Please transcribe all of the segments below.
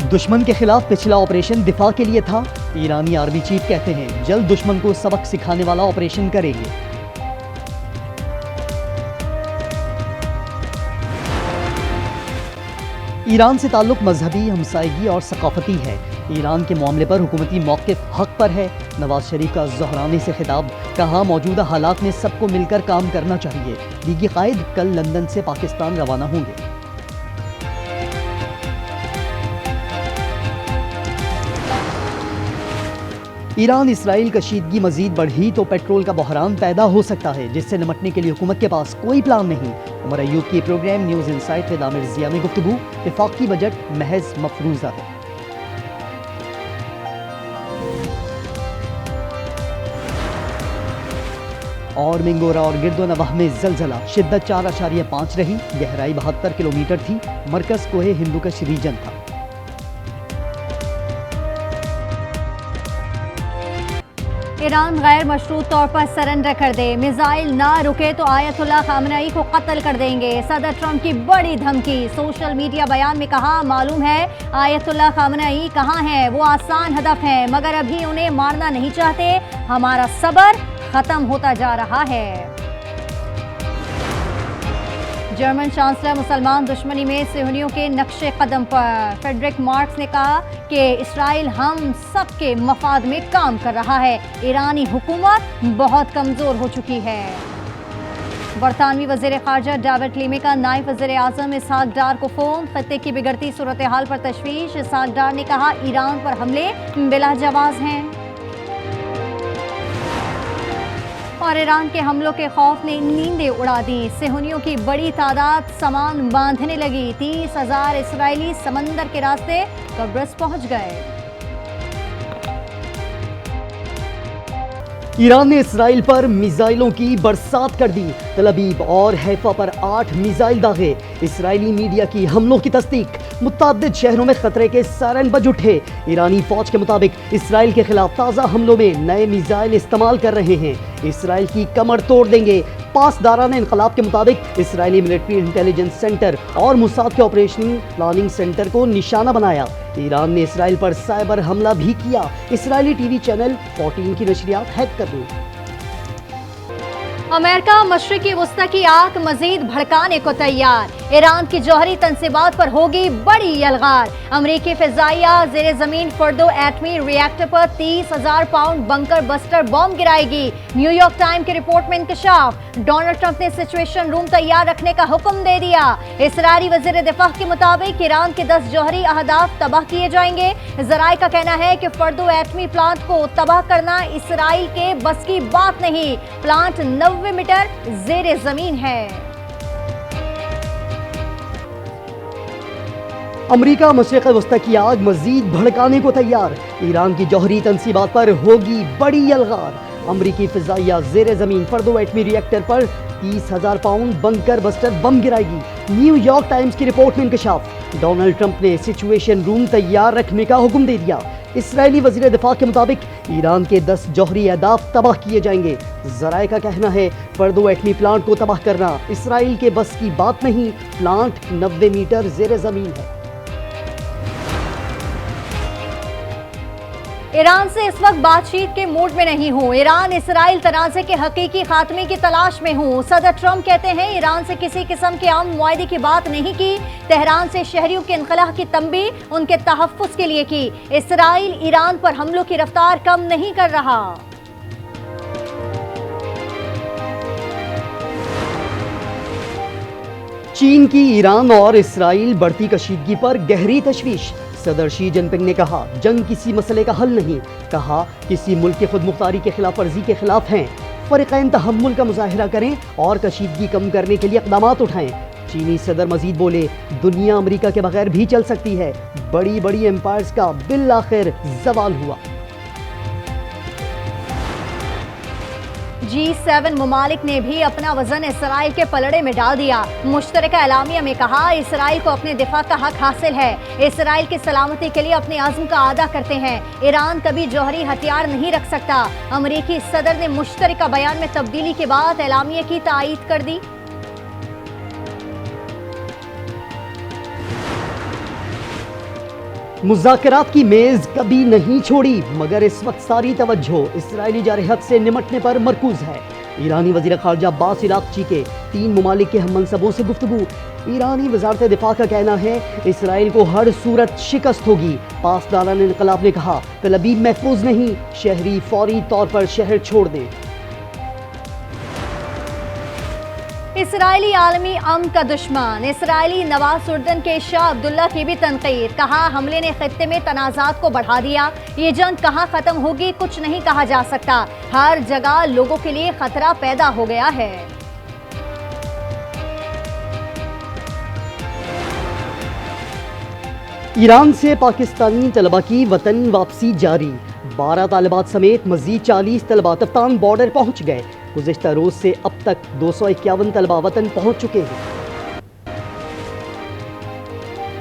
दुश्मन के खिलाफ पिछला ऑपरेशन दिफा के लिए था। ईरानी आर्मी चीफ कहते हैं जल्द दुश्मन को सबक सिखाने वाला ऑपरेशन करेंगे। ईरान से ताल्लुक मजहबी, हमसायगी और सकाफती है। ईरान के मामले पर हुकूमती मौक़िफ़ हक पर है। नवाज शरीफ का ज़हरानी से खिताब, कहा मौजूदा हालात में सबको मिलकर काम करना चाहिए। लीगी कायद कल लंदन से पाकिस्तान रवाना होंगे। ईरान इसराइल कशीदगी मजीद बढ़ी तो पेट्रोल का बहरान पैदा हो सकता है, जिससे निपटने के लिए हुकूमत के पास कोई प्लान नहीं। उमर अयूब की program news insight with Aamir Zia में गुफ्तगू, वफाकी बजट महज मफरूज़ा है। और मिंगोरा और गिरदोनवाह में जलजला, शिद्दत 4.5 रही, गहराई 72 किलोमीटर थी। मरकज कोहे हिंदुकश रीजन था। ईरान गैर मशरूत तौर पर सरेंडर कर दे, मिसाइल ना रुके तो आयतुल्लाह खामनेई को कत्ल कर देंगे। सदर ट्रंप की बड़ी धमकी, सोशल मीडिया बयान में कहा मालूम है आयतुल्लाह खामनेई कहाँ हैं, वो आसान हदफ हैं मगर अभी उन्हें मारना नहीं चाहते, हमारा सब्र खत्म होता जा रहा है। जर्मन चांसलर मुसलमान दुश्मनी में सेहूनियों के नक्शे कदम पर। फ्रेडरिक मार्क्स ने कहा कि इसराइल हम सबके मफाद में काम कर रहा है, ईरानी हुकूमत बहुत कमज़ोर हो चुकी है। बरतानवी वज़ीर ख़ारजा डेविड लीमी का नायब वज़ीर आज़म इसहाक डार को फ़ोन, खत्ते की बिगड़ती सूरत हाल पर तशवीश। इसहाक डार ने कहा ईरान पर हमले बिलाजवाज़ हैं और ईरान के हमलों के खौफ ने नींदें उड़ा दी। सेहूनियों की बड़ी तादाद सामान बांधने लगी। 30,000 इसराइली समंदर के रास्ते कब्रस पहुंच गए। ईरान ने इसराइल पर मिसाइलों की बरसात कर दी। तल अबीब और हैफा पर 8 मिसाइल दागे। इसराइली मीडिया की हमलों की तस्दीक, मुतअद्दिद शहरों में खतरे के सायरन बज उठे। ईरानी फौज के मुताबिक इसराइल के खिलाफ ताज़ा हमलों में नए मिसाइल इस्तेमाल कर रहे हैं, इसराइल की कमर तोड़ देंगे। पासदारान इनकलाब के मुताबिक इसराइली मिलिट्री इंटेलिजेंस सेंटर और मुसाद के ऑपरेशनल प्लानिंग सेंटर को निशाना बनाया। ईरान ने इसराइल पर साइबर हमला भी किया। इसराइली टीवी चैनल 14 की नशरियात हैक कर दी। अमेरिका मशरिकी वस्ता की आग मजीद भड़काने को तैयार। ईरान की जौहरी तंसीबात पर होगी बड़ी यलगार। अमरीकी फिजाइया जेर जमीन फर्दो एटमी रिएक्टर पर 30,000 पाउंड बंकर बस्टर बॉम्ब गिराएगी। न्यूयॉर्क टाइम की रिपोर्ट में इंकशाफ, डोनाल्ड ट्रंप ने सिचुएशन रूम तैयार रखने का हुक्म दे दिया। इसराइली वजीर दिफा के मुताबिक ईरान के 10 जौहरी अहदाफ तबाह किए जाएंगे। जराए का कहना है कि फर्दो एटमी प्लांट को तबाह करना इसराइल के बस की बात नहीं। प्लांट 90 मीटर जेर जमीन है। अमरीका मशरिक़ वस्ता की आग मजीद भड़काने को तैयार। ईरान की जौहरी तंसीबात पर होगी बड़ी यलगार। अमरीकी फिजाइया जेर जमीन फर्दो एटमी रिएक्टर पर 30,000 पाउंड बंकर बस्टर बम गिराएगी। न्यूयॉर्क टाइम्स की रिपोर्ट में इंकशाफ, डोनाल्ड ट्रंप ने सिचुएशन रूम तैयार रखने का हुक्म दे दिया। इसराइली वजीर दिफा के मुताबिक ईरान के 10 जौहरी अहदाफ तबाह किए जाएंगे। जराए का कहना है फर्दो एटमी प्लांट को तबाह करना इसराइल के बस की बात नहीं। प्लांट 90 मीटर जेर जमीन है। ईरान से इस वक्त बातचीत के मूड में नहीं हूँ। ईरान इसराइल तनाज़े के हकीकी खात्मे की तलाश में हूँ। सदर ट्रंप कहते हैं ईरान से किसी किस्म के अमन मुआहदे की बात नहीं की। तेहरान से शहरियों के इनखला की तंबी उनके तहफ़्फ़ुज़ के लिए की। इसराइल ईरान पर हमलों की रफ्तार कम नहीं कर रहा। चीन की ईरान और इसराइल बढ़ती कशीदगी पर गहरी तशवीश। सदर शी जिनपिंग ने कहा जंग किसी मसले का हल नहीं, कहा किसी मुल्क की खुद मुख्तारी के खिलाफ वर्जी के खिलाफ हैं। फ़रीक़ैन तहम्मुल का मुज़ाहिरा करें और कशीदगी कम करने के लिए इक़दामात उठाएं। चीनी सदर मजीद बोले दुनिया अमेरिका के बगैर भी चल सकती है। बड़ी बड़ी एम्पायर्स का बिल आखिर ज़वाल हुआ। G7 ममालिक ने भी अपना वजन इसराइल के पलड़े में डाल दिया। मुश्तरका एलामिया में कहा इसराइल को अपने दिफा का हक हासिल है। इसराइल की सलामती के लिए अपने आज़म का अदा करते हैं। ईरान कभी जौहरी हथियार नहीं रख सकता। अमरीकी सदर ने मुश्तरका बयान में तब्दीली के बाद एलामिया की तायीद कर दी। मुज़ाकरात की मेज कभी नहीं छोड़ी, मगर इस वक्त सारी तवज्जो इसराइली जारहत से निमटने पर मरकूज है। ईरानी वज़ीर ख़ारजा अब्बास इराक़ची के 3 ममालिक के हम मनसबों से गुफ्तगू। ईरानी वज़ारत दिफ़ा का कहना है इसराइल को हर सूरत शिकस्त होगी। पासदारान इनक़लाब ने कहा तल अबीब महफूज नहीं, शहरी फौरी तौर पर शहर छोड़ दें। इसराइली आलमी अमन का दुश्मन इसराइली नवाज उर्दन के शाह अब्दुल्ला की भी तनकीद। कहा हमले ने खित्ते में तनाज़ात को बढ़ा दिया। ये जंग कहाँ ख़त्म होगी कुछ नहीं कहा जा सकता। हर जगह लोगों के लिए खतरा पैदा हो गया है। ईरान से पाकिस्तानी तलबा की वतन वापसी जारी। 12 तालिबात समेत मजीद 40 तलबा तफ्तान बॉर्डर पहुंच गए। गुज़िश्ता रोज से अब तक 251 तलबा वतन पहुंच चुके हैं।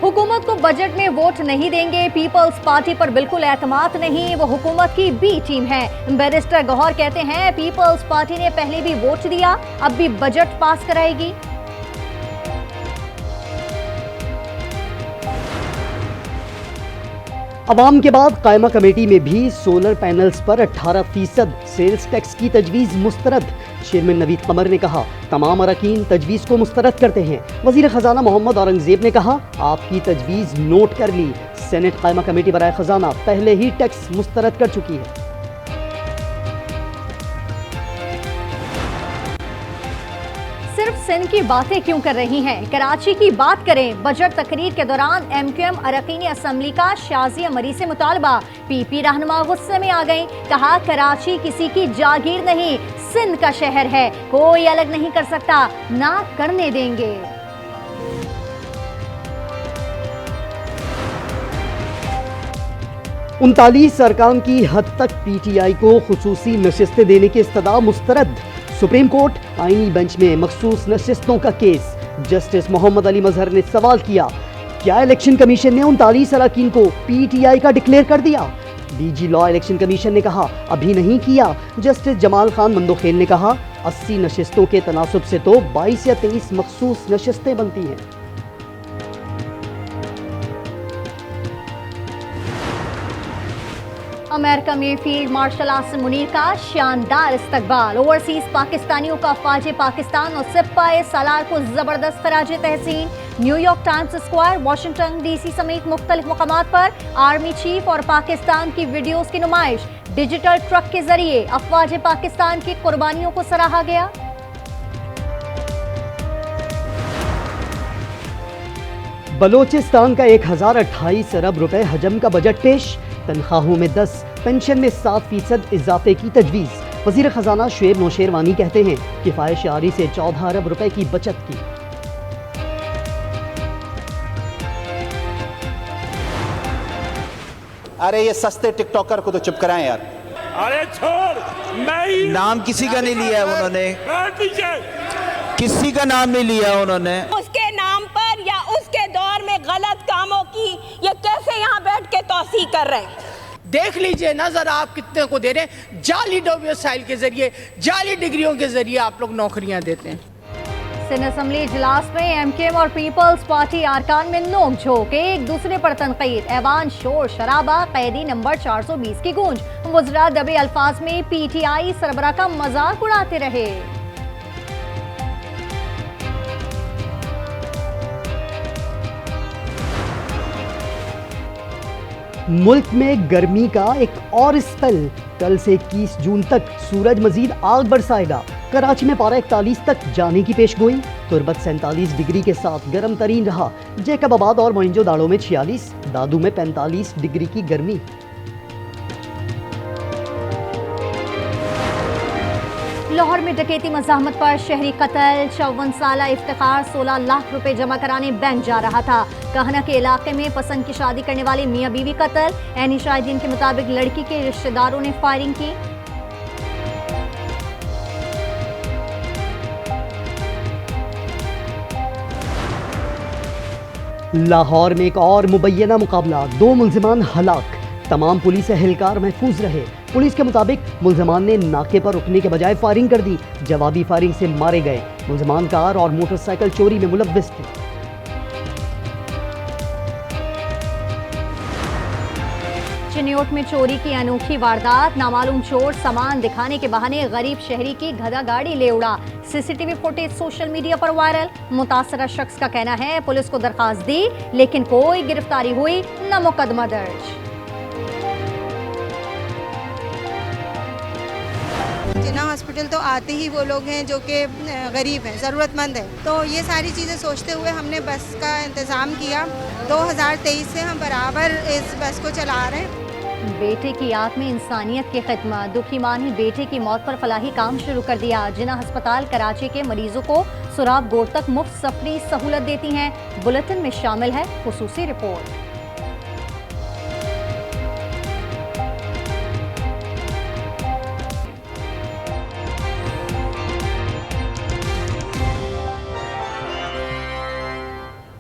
हुकूमत को बजट में वोट नहीं देंगे, पीपल्स पार्टी पर बिल्कुल एतमाद नहीं, वो हुकूमत की बी टीम है। बैरिस्टर गौहर कहते हैं पीपल्स पार्टी ने पहले भी वोट दिया, अब भी बजट पास कराएगी। अवाम के बाद कायमा कमेटी में भी सोलर पैनल्स पर 18% सेल्स टैक्स की तजवीज़ मुस्तरद। चेयरमैन नवीद कमर ने कहा तमाम अरकान तजवीज़ को मुस्तरद करते हैं। वज़ीर ख़जाना मोहम्मद औरंगज़ेब ने कहा आपकी तजवीज़ नोट कर ली। सेनेट कायमा कमेटी बराए ख़जाना पहले ही टैक्स मुस्तरद कर चुकी है। सिर्फ सिंध की बातें क्यों कर रही हैं, कराची की बात करें। बजट तकरीर के दौरान एमक्यूएम अरकान असम्बली का शाज़िया मरी से मुतालबा। पीपी रहनुमा गुस्से में आ गई, कहा कराची किसी की जागीर नहीं, सिंध का शहर है, कोई अलग नहीं कर सकता, ना करने देंगे। उनतालीस अरकान की हद तक पीटीआई को खुसूसी नशिस्तें देने की इस्तदा मुस्तरद। सुप्रीम कोर्ट आईनी बेंच में मखसूस नशिस्तों का केस। जस्टिस मोहम्मद अली मजहर ने सवाल किया क्या इलेक्शन कमीशन ने 39 अरकान को पीटीआई का डिक्लेयर कर दिया। डीजी लॉ इलेक्शन कमीशन ने कहा अभी नहीं किया। जस्टिस जमाल खान मंदोखेल ने कहा 80 नशिस्तों के तनासुब से तो 22 या 23 मखसूस नशिस्तें बनती हैं। अमेरिका में फील्ड मार्शल आसिम मुनीर का शानदार इस्तकबाल। ओवरसीज पाकिस्तानियों का फ़ौज पाकिस्तान और सिपाही सालार को जबरदस्त खराज तहसीन। New York Times square, Washington DC समेत मुख्तलिफ मकामात पर आर्मी चीफ और पाकिस्तान की वीडियोस की नुमाइश। डिजिटल ट्रक के जरिए अफवाज पाकिस्तान की कुर्बानियों को सराहा गया। बलोचिस्तान का 1028 अरब रुपए हजम का बजट पेश। तनख्वाहों में 10, पेंशन में 7% इजाफे की तजवीज़। वज़ीर ख़जाना शुएब नौशेरवानी कहते हैं किफ़ायत शारी से 14 अरब रुपए की बचत की। अरे ये सस्ते टिकटॉकर को तो चुप कराएं यार। अरे छोड़, मैं नाम किसी का नहीं लिया है उन्होंने, किसी का नाम नहीं लिया उन्होंने। उसके नाम पर या उसके दौर में गलत कामों की ये कैसे यहाँ बैठ के तौसीह कर रहे हैं। देख लीजिए ना जरा आप कितने को दे रहे हैं। जाली डोमिसाइल के जरिए, जाली डिग्रियों के जरिए आप लोग नौकरियां देते हैं। सिंध असम्बली इजलास में एमकेएम और पीपल्स पार्टी अरकान में नोक-झोंक, एक दूसरे पर तनकीद, ऐवान शोर शराबा, कैदी नंबर 420 की गूंज। वज़रा दबे अल्फाज में पीटीआई सरबराह का मजाक उड़ाते रहे। मुल्क में गर्मी का एक और स्पेल। कल से 21 जून तक सूरज मजीद आग बरसाएगा। कराची में पारा 41 तक जाने की पेशगोई। तुरबत 47 डिग्री के साथ गर्म तरीन रहा। जैकबाबाद और मोइंजोदाड़ो में 46, दादू में 45 डिग्री की गर्मी। लाहौर में डकैती मज़ाहमत पर शहरी कत्ल। 54 साला इफ्तिखार 16 लाख रुपए जमा कराने बैंक जा रहा था। कहना के इलाके में पसंद की शादी करने वाले मियां बीवी कत्ल। ऐनी शाहिदीन के मुताबिक लड़की के रिश्तेदारों ने फायरिंग की। लाहौर में एक और मुबैना मुकाबला, 2 मुल्जिमान हलाक। तमाम पुलिस एहलकार महफूज रहे। पुलिस के मुताबिक मुल्जिमान ने नाके पर रुकने के बजाय फायरिंग कर दी। जवाबी फायरिंग से मारे गए। मुल्जिमान कार और मोटरसाइकिल चोरी में मुलव्विस थे। चिन्योट में चोरी की अनोखी वारदात। नामालूम चोर सामान दिखाने के बहाने गरीब शहरी की गधा गाड़ी ले उड़ा। सीसीटीवी फुटेज सोशल मीडिया पर वायरल। मुतासरा शख्स का कहना है पुलिस को दरखास्त दी लेकिन कोई गिरफ्तारी हुई न मुकदमा दर्ज। जिन्ना हॉस्पिटल तो आते ही वो लोग हैं जो कि गरीब हैं, ज़रूरतमंद हैं, तो ये सारी चीज़ें सोचते हुए हमने बस का इंतज़ाम किया। 2023 से हम बराबर इस बस को चला रहे हैं। बेटे की याद में इंसानियत की खिदमत। दुखी मां ने बेटे की मौत पर फलाही काम शुरू कर दिया। जिन्ना अस्पताल कराची के मरीजों को सुराब गोड़ तक मुफ्त सफरी सहूलत देती हैं। बुलेटिन में शामिल है खुसूसी रिपोर्ट।